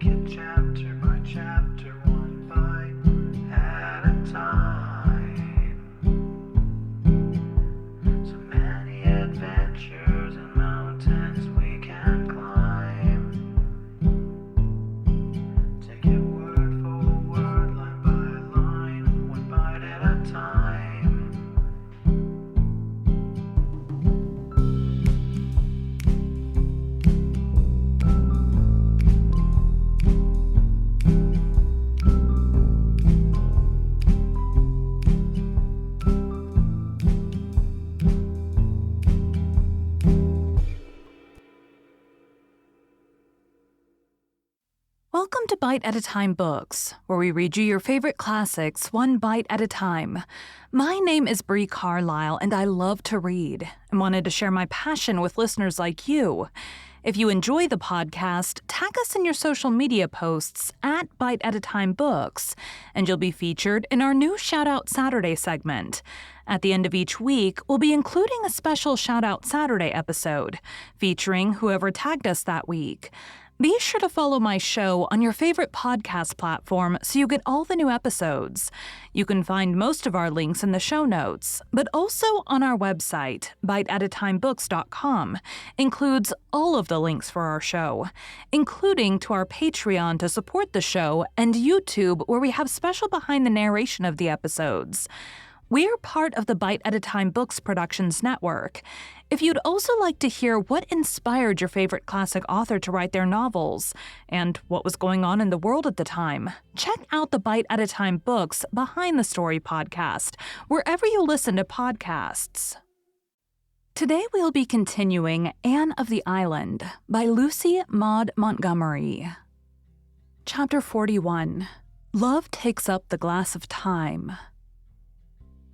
it chapter by chapter, one bite at a time. So many adventures and mountains we can climb. Take it word for word, line by line, one bite at a time. Welcome to Bite at a Time Books, where we read you your favorite classics one bite at a time. My name is Bree Carlile, and I love to read and wanted to share my passion with listeners like you. If you enjoy the podcast, tag us in your social media posts at Bite at a Time Books, and you'll be featured in our new Shout Out Saturday segment. At the end of each week, we'll be including a special Shout Out Saturday episode, featuring whoever tagged us that week. Be sure to follow my show on your favorite podcast platform so you get all the new episodes. You can find most of our links in the show notes, but also on our website, biteatatimebooks.com, includes all of the links for our show, including to our Patreon to support the show and YouTube, where we have special behind the narration of the episodes. We're part of the Bite at a Time Books Productions Network. If you'd also like to hear what inspired your favorite classic author to write their novels and what was going on in the world at the time, check out the Bite at a Time Books Behind the Story podcast, wherever you listen to podcasts. Today we'll be continuing Anne of the Island by Lucy Maud Montgomery. Chapter 41. Love Takes Up the Glass of Time.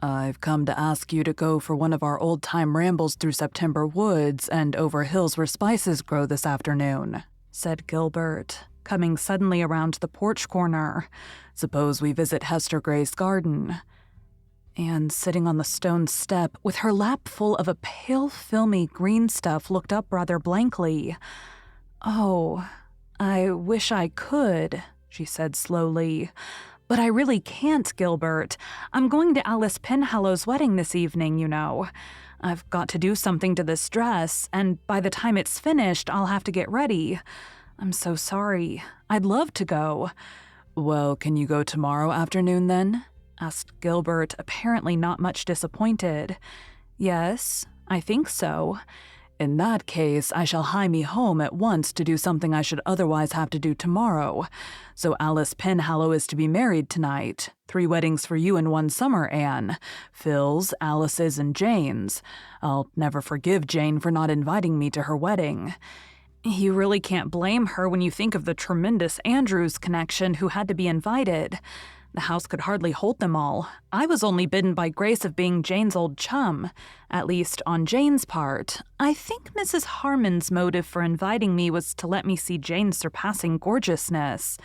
I've come to ask you to go for one of our old-time rambles through September woods and over hills where spices grow this afternoon, said Gilbert, coming suddenly around the porch corner. Suppose we visit Hester Gray's garden. Anne, sitting on the stone step with her lap full of a pale, filmy green stuff, looked up rather blankly. Oh, I wish I could, she said slowly. But I really can't, Gilbert. I'm going to Alice Penhallow's wedding this evening, you know. I've got to do something to this dress, and by the time it's finished, I'll have to get ready. I'm so sorry. I'd love to go. Well, can you go tomorrow afternoon, then? Asked Gilbert, apparently not much disappointed. Yes, I think so. In that case, I shall hie me home at once to do something I should otherwise have to do tomorrow. So Alice Penhallow is to be married tonight. 3 weddings for you in one summer, Anne. Phil's, Alice's, and Jane's. I'll never forgive Jane for not inviting me to her wedding. You really can't blame her when you think of the tremendous Andrews connection who had to be invited. The house could hardly hold them all. I was only bidden by grace of being Jane's old chum, at least on Jane's part. I think Mrs. Harmon's motive for inviting me was to let me see Jane's surpassing gorgeousness.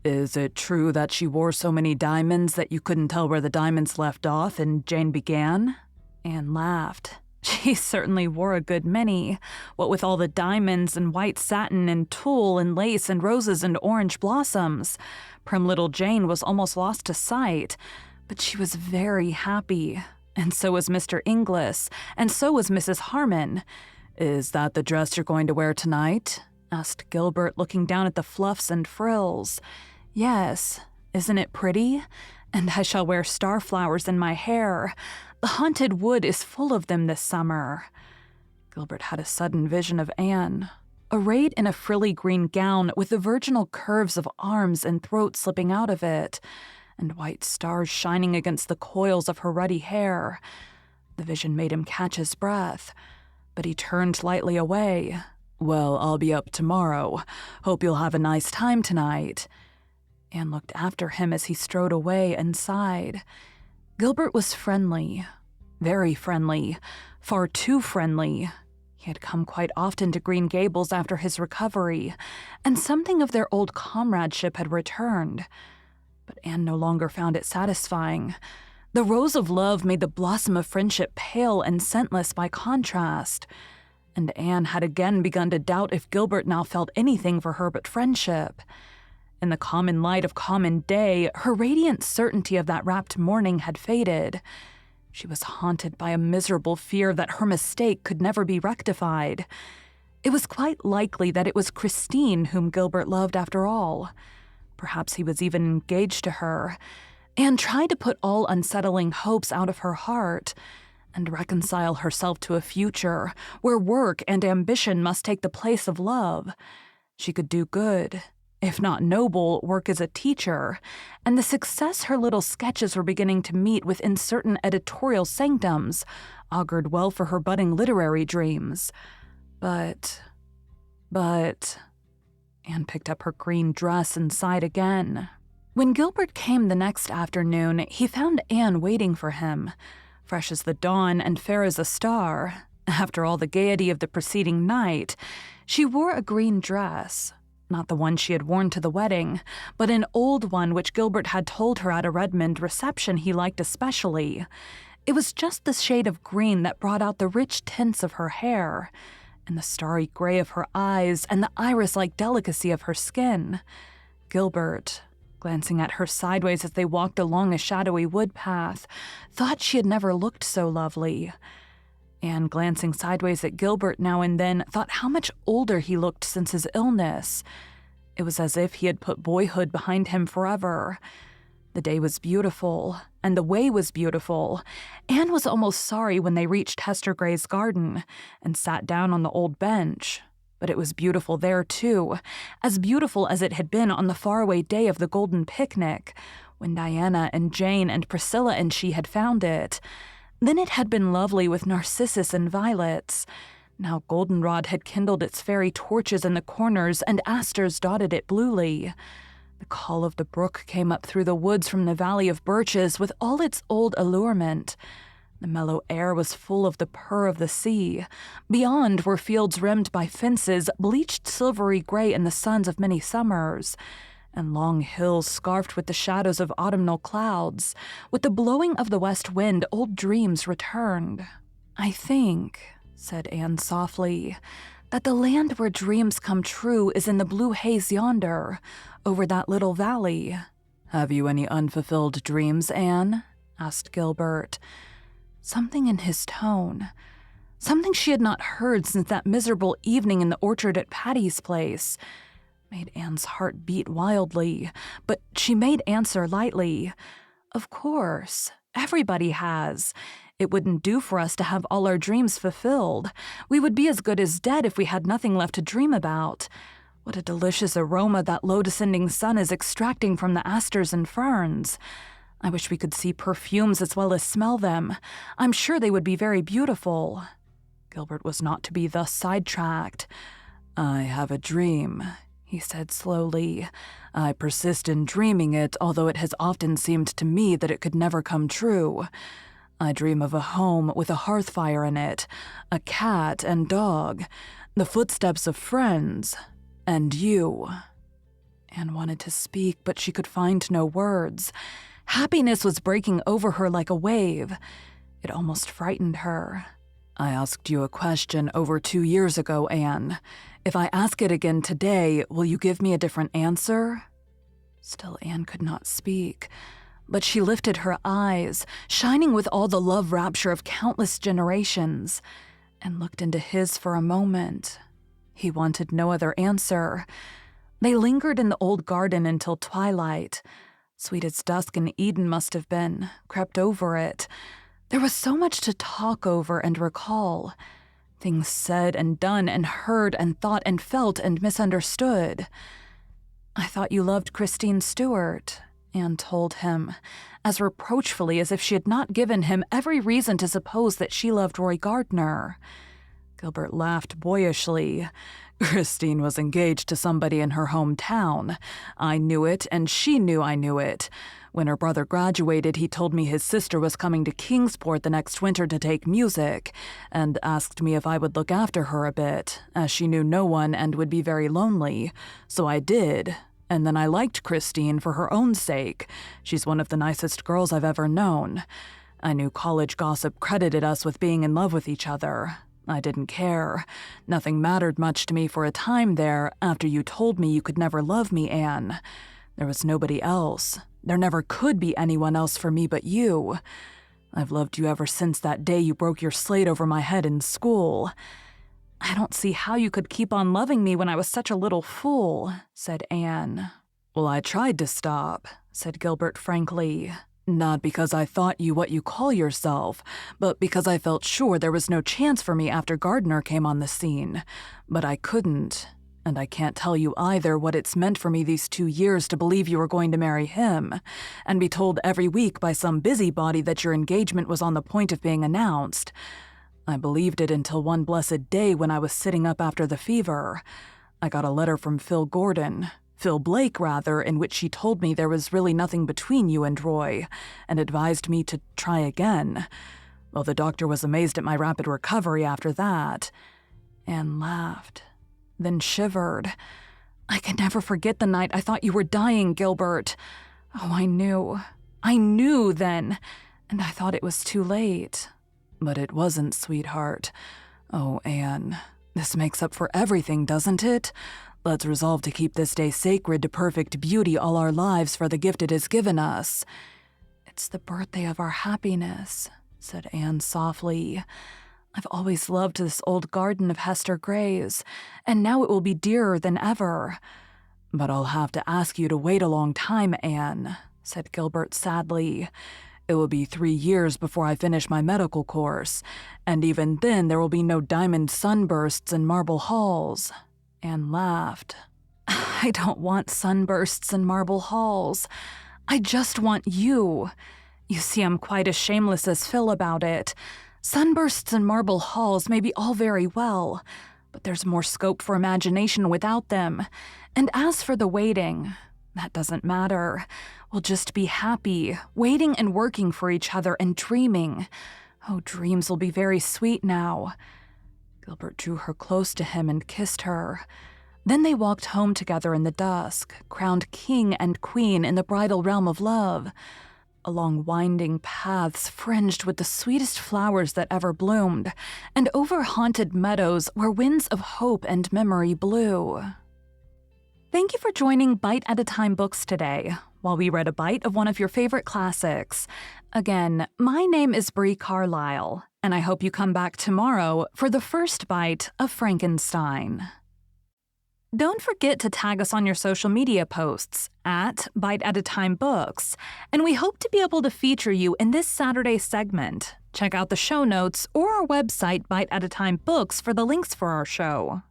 Is it true that she wore so many diamonds that you couldn't tell where the diamonds left off and Jane began? Anne laughed. She certainly wore a good many, what with all the diamonds and white satin and tulle and lace and roses and orange blossoms. Prim little Jane was almost lost to sight, but she was very happy. And so was Mr. Inglis, and so was Mrs. Harmon. Is that the dress you're going to wear tonight? Asked Gilbert, looking down at the fluffs and frills. Yes, isn't it pretty? And I shall wear starflowers in my hair. The haunted wood is full of them this summer. Gilbert had a sudden vision of Anne, arrayed in a frilly green gown with the virginal curves of arms and throat slipping out of it, and white stars shining against the coils of her ruddy hair. The vision made him catch his breath, but he turned lightly away. Well, I'll be up tomorrow. Hope you'll have a nice time tonight. Anne looked after him as he strode away and sighed. Gilbert was friendly, very friendly, far too friendly. He had come quite often to Green Gables after his recovery, and something of their old comradeship had returned. But Anne no longer found it satisfying. The rose of love made the blossom of friendship pale and scentless by contrast. and Anne had again begun to doubt if Gilbert now felt anything for her but friendship. In the common light of common day, her radiant certainty of that rapt morning had faded. She was haunted by a miserable fear that her mistake could never be rectified. It was quite likely that it was Christine whom Gilbert loved after all. Perhaps he was even engaged to her. Anne tried to put all unsettling hopes out of her heart and reconcile herself to a future where work and ambition must take the place of love. She could do good, if not noble, work as a teacher, and the success her little sketches were beginning to meet within certain editorial sanctums augured well for her budding literary dreams. But, Anne picked up her green dress and sighed again. When Gilbert came the next afternoon, he found Anne waiting for him, fresh as the dawn and fair as a star. After all the gaiety of the preceding night, she wore a green dress, not the one she had worn to the wedding, but an old one which Gilbert had told her at a Redmond reception he liked especially. It was just the shade of green that brought out the rich tints of her hair, and the starry gray of her eyes, and the iris-like delicacy of her skin. Gilbert, glancing at her sideways as they walked along a shadowy wood path, thought she had never looked so lovely. Anne, glancing sideways at Gilbert now and then, thought how much older he looked since his illness. It was as if he had put boyhood behind him forever. The day was beautiful, and the way was beautiful. Anne was almost sorry when they reached Hester Gray's garden and sat down on the old bench. But it was beautiful there, too, as beautiful as it had been on the faraway day of the golden picnic, when Diana and Jane and Priscilla and she had found it. Then it had been lovely with narcissus and violets. Now goldenrod had kindled its fairy torches in the corners, and asters dotted it bluely. The call of the brook came up through the woods from the valley of birches with all its old allurement. The mellow air was full of the purr of the sea. Beyond were fields rimmed by fences, bleached silvery gray in the suns of many summers, and long hills scarfed with the shadows of autumnal clouds. With the blowing of the west wind, old dreams returned. "I think," said Anne softly, "that the land where dreams come true is in the blue haze yonder, over that little valley." "Have you any unfulfilled dreams, Anne?" asked Gilbert. Something in his tone, something she had not heard since that miserable evening in the orchard at Patty's place, made Anne's heart beat wildly, but she made answer lightly. "Of course, everybody has. It wouldn't do for us to have all our dreams fulfilled. We would be as good as dead if we had nothing left to dream about. What a delicious aroma that low-descending sun is extracting from the asters and ferns. I wish we could see perfumes as well as smell them. I'm sure they would be very beautiful." Gilbert was not to be thus sidetracked. "I have a dream," he said slowly. "I persist in dreaming it, although it has often seemed to me that it could never come true. I dream of a home with a hearth fire in it, a cat and dog, the footsteps of friends, and you." Anne wanted to speak, but she could find no words. Happiness was breaking over her like a wave. It almost frightened her. "I asked you a question over 2 years ago, Anne. If I ask it again today, will you give me a different answer?" Still Anne could not speak, but she lifted her eyes, shining with all the love rapture of countless generations, and looked into his for a moment. He wanted no other answer. They lingered in the old garden until twilight. Sweet as dusk in Eden must have been, crept over it. There was so much to talk over and recall. Things said and done and heard and thought and felt and misunderstood. "I thought you loved Christine Stewart," Anne told him, as reproachfully as if she had not given him every reason to suppose that she loved Roy Gardner. Gilbert laughed boyishly. "Christine was engaged to somebody in her hometown. I knew it, and she knew I knew it. When her brother graduated, he told me his sister was coming to Kingsport the next winter to take music, and asked me if I would look after her a bit, as she knew no one and would be very lonely. So I did. And then I liked Christine for her own sake. She's one of the nicest girls I've ever known. I knew college gossip credited us with being in love with each other. I didn't care. Nothing mattered much to me for a time there after you told me you could never love me, Anne. There was nobody else. There never could be anyone else for me but you. I've loved you ever since that day you broke your slate over my head in school. I don't see how you could keep on loving me when I was such a little fool, said Anne. Well, I tried to stop, said Gilbert frankly. Not because I thought you what you call yourself, but because I felt sure there was no chance for me after Gardner came on the scene. But I couldn't, and I can't tell you either what it's meant for me these 2 years to believe you were going to marry him, and be told every week by some busybody that your engagement was on the point of being announced. I believed it until one blessed day when I was sitting up after the fever. I got a letter from Phil Blake, in which she told me there was really nothing between you and Roy, and advised me to try again. Well, the doctor was amazed at my rapid recovery after that. Anne laughed, then shivered. I can never forget the night I thought you were dying, Gilbert. Oh, I knew then, and I thought it was too late. But it wasn't, sweetheart. Oh, Anne, this makes up for everything, doesn't it? Let's resolve to keep this day sacred to perfect beauty all our lives for the gift it has given us. It's the birthday of our happiness, said Anne softly. I've always loved this old garden of Hester Gray's, and now it will be dearer than ever. But I'll have to ask you to wait a long time, Anne, said Gilbert sadly. It will be 3 years before I finish my medical course, and even then there will be no diamond sunbursts and marble halls. Anne laughed. I don't want sunbursts and marble halls. I just want you. You see, I'm quite as shameless as Phil about it. Sunbursts and marble halls may be all very well, but there's more scope for imagination without them. And as for the waiting, that doesn't matter. We'll just be happy, waiting and working for each other and dreaming. Oh, dreams will be very sweet now. Gilbert drew her close to him and kissed her. Then they walked home together in the dusk, crowned king and queen in the bridal realm of love, along winding paths fringed with the sweetest flowers that ever bloomed, and over haunted meadows where winds of hope and memory blew. Thank you for joining Bite at a Time Books today, while we read a bite of one of your favorite classics. Again, my name is Bree Carlile, and I hope you come back tomorrow for the first bite of Frankenstein. Don't forget to tag us on your social media posts at Bite at a Time Books, and we hope to be able to feature you in this Saturday's segment. Check out the show notes or our website, Bite at a Time Books, for the links for our show.